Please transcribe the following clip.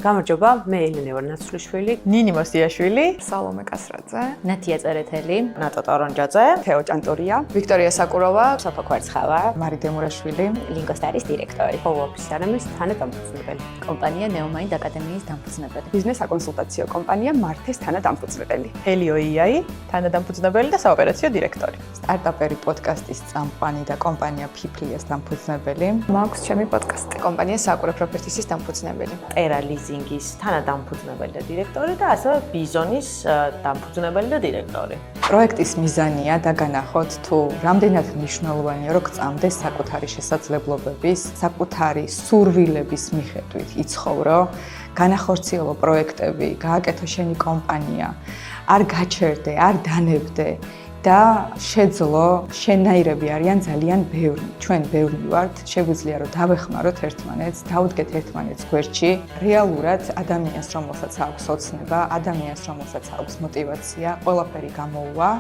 გამარჯობა, მე ელენე ვარ ნაცვლიშვილი, ნინი მოსიაშვილი, სალომე კასრაძე, ნათია წერეთელი, ნატო ტორონჯაძე, თეო ჭანტურია, ვიქტორია საკუროვა, სოფო კვერცხავა, მარი დემურაშვილი, ლინგოსტარის დირექტორი, ჰოლოფის არამის თანადამფუძნებელი, კომპანია ნეომაინდ აკადემიის დამფუძნებელი, ბიზნეს საკონსულტაციო კომპანია მართეს თანადამფუძნებელი, ჰელიო AI, თანადამფუძნებელი და საოპერაციო დირექტორი, სტარტაპერი პოდკასტის წამყვანი და კომპანია ფიფლიას დამფუძნებელი, მაქვს ჩემი პოდკასტი, კომპანია საკურე პროფესიის დამფუძნებელი, ტერა ლიზინგის თანადამფუძნებელი და დირექტორი და ასევე ბიზონის დამფუძნებელი და დირექტორი. პროექტის მიზანია დაგანახოთ თუ რამდენად მნიშვნელოვანია რომ გწამდეს საკუთარი შესაძლებლობების, საკუთარი სურვილების მიხედვით იცხოვრო, განახორციელო პროექტები, გააკეთო შენი კომპანია, არ გაჩერდე, არ დანებდე და შეძლო, შენაირები არიან ძალიან ბევრი. ჩვენ ბევრი ვართ, შეგვიძლია რომ დავეხმაროთ ერთმანეთს, დავუდგეთ ერთმანეთს გვერდში. რეალურად ადამიანს, რომელსაც აქვს ოცნება, ადამიანს, რომელსაც აქვს мотиваცია, ყველაფერი გამოუვა.